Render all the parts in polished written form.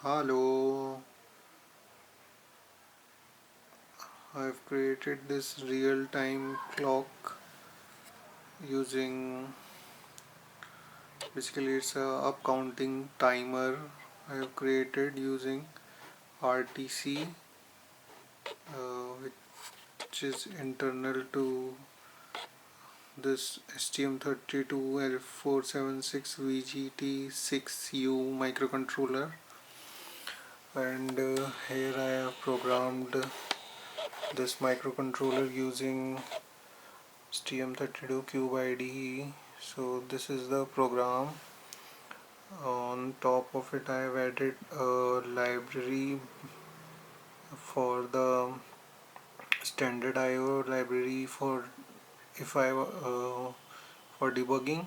Hello, I've created this real-time clock using basically it's a up counting timer I have created using RTC, which is internal to this STM32L476VGT6U microcontroller, and here I have programmed this microcontroller using STM32 Cube IDE. So this is the program. On top of it I have added a library for the standard IO library for if I for debugging,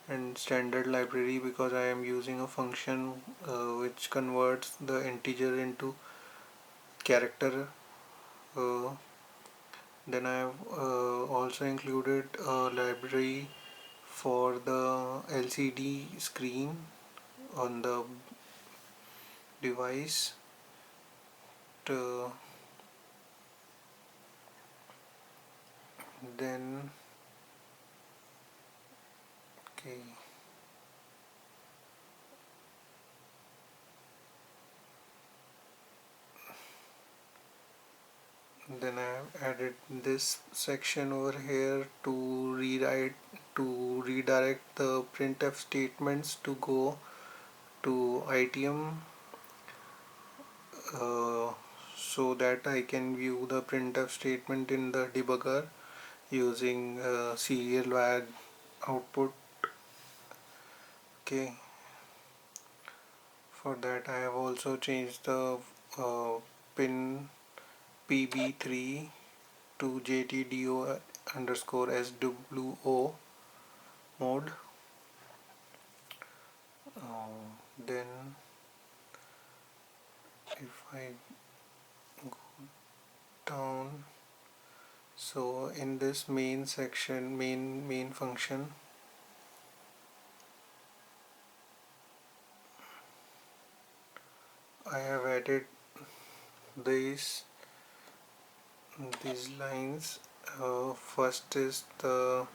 and standard library because I am using a function which converts the integer into character. uh, then I have also included a library for the LCD screen on the device to then okay then I have added this section over here to redirect the printf statements to go to ITM, so that I can view the printf statement in the debugger using serial VAG output. Okay, for that I have also changed the pin PB3 to JTDO underscore SWO mode. Then if I go down, so in this main section, main function, I have added these lines. First is the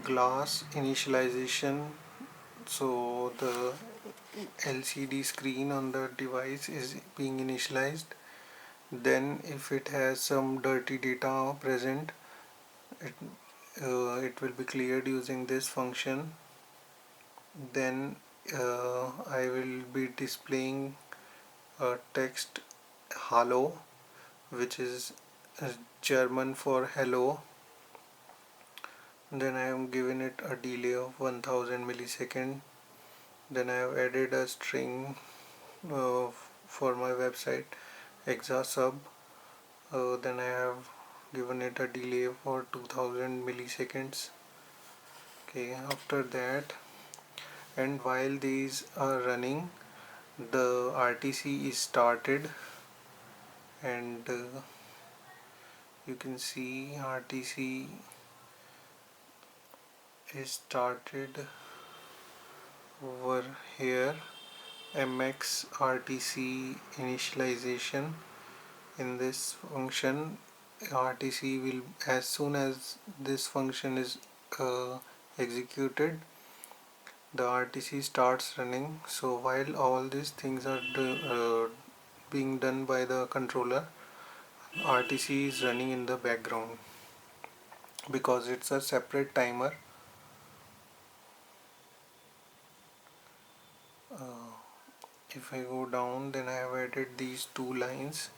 glass initialization, so the LCD screen on the device is being initialized. Then if it has some dirty data present, it will be cleared using this function. Then I will be displaying a text hallo, which is German for hello. Then I have given it a delay of 1000 millisecond. Then I have added a string for my website exasub. Then I have given it a delay for 2000 milliseconds. Okay, after that, and while these are running, the RTC is started, and you can see RTC is started over here. MX RTC initialization. In this function, RTC will, as soon as this function is executed, the RTC starts running. So while all these things are being done by the controller, RTC is running in the background because it's a separate timer. If I go down, then I have added these two lines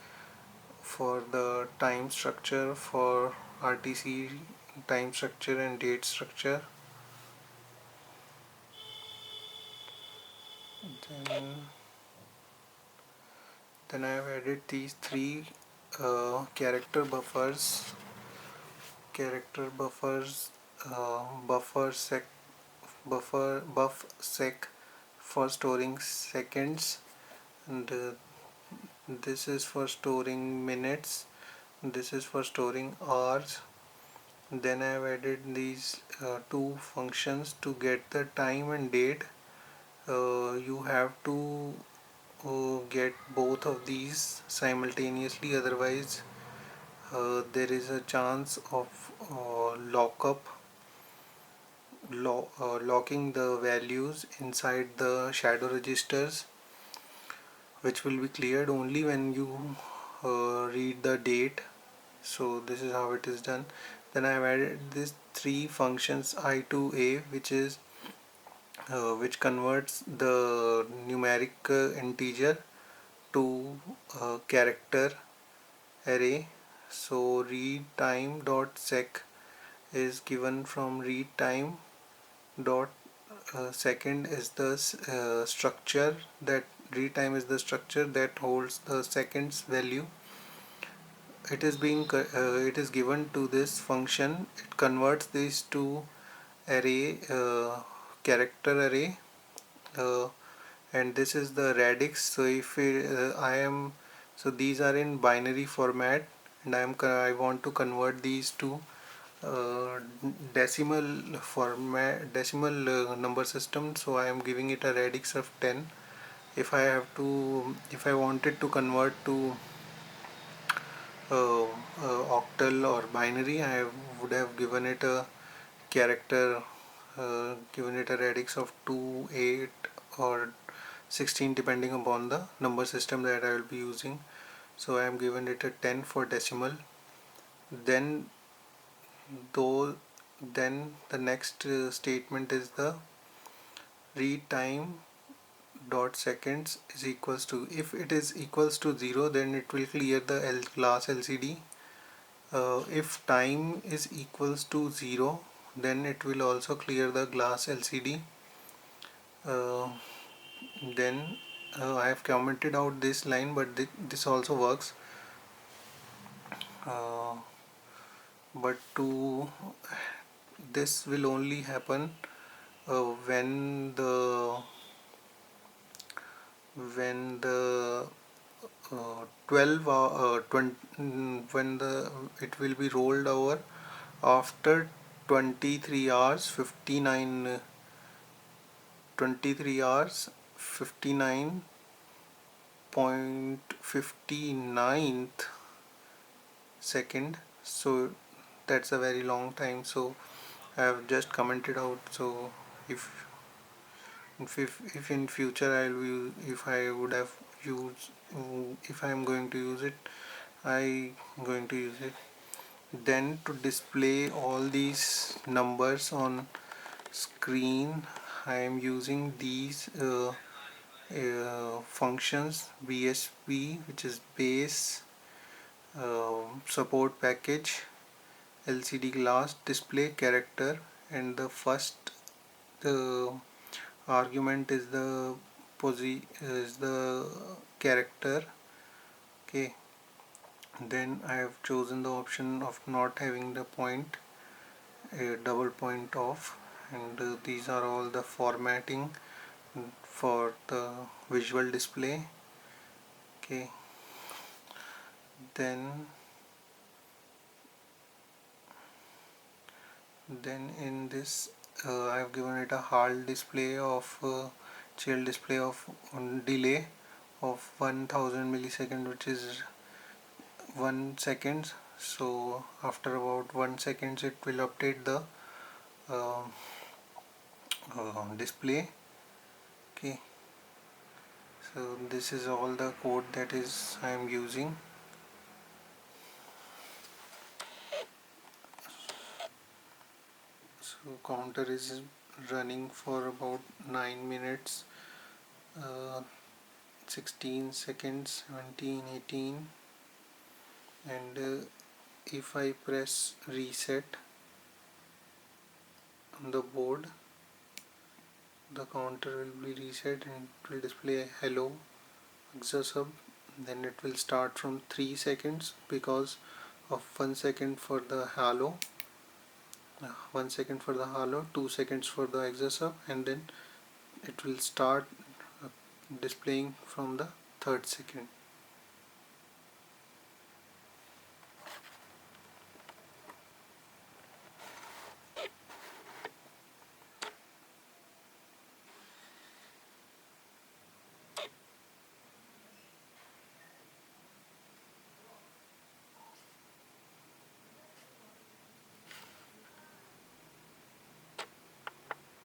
for the time structure for RTC, time structure and date structure. Then I have added these three character buffers. Character buffers, buffer sec, buff sec for storing seconds, and this is for storing minutes. This is for storing hours. Then I have added these two functions to get the time and date. you have to get both of these simultaneously, otherwise there is a chance of locking the values inside the shadow registers, which will be cleared only when you read the date. So this is how it is done. Then I have added these three functions I to A, which converts the numeric integer to character array. So read time dot sec is given from read time dot second is the structure that read time is the structure that holds the seconds value. It is given to this function. It converts these to array, character array, uh, and this is the radix. So if I am so these are in binary format, and I want to convert these to uh, decimal number system. So I am giving it a radix of 10. If I wanted to convert to octal or binary, I would have given it a character, given it a radix of 2, 8 or 16 depending upon the number system that I will be using. So I am given it a 10 for decimal. Then though then the next statement is the read time dot seconds is equals to, if it is equals to 0, then it will clear the glass LCD. If time is equals to 0, then it will also clear the glass LCD. uh, then I have commented out this line, but this also works, uh, but to this will only happen when the 12 20, when the it will be rolled over after 23 hours 59 23 hours 59.59th second. So that's a very long time, so I have just commented out. So if if in future I'll use, if I would have used, if I am going to use it, I am going to use it. Then to display all these numbers on screen, I am using these functions BSP, which is base support package LCD glass display character, and the first uh, argument is the character. Okay, then I have chosen the option of not having the point, a double point off, and these are all the formatting for the visual display. Okay, then in this I have given it a HAL display of chill display of delay of 1000 millisecond, which is 1 second. So after about 1 second it will update the uh, display. Okay, so this is all the code that is I am using. So counter is running for about 9 minutes, uh, 16 seconds, 17, 18, and if I press reset on the board, the counter will be reset and it will display hello exasub. Then it will start from 3 seconds because of 1 second for the halo, 1 second for the halo, 2 seconds for the exasub, and then it will start displaying from the 3rd second.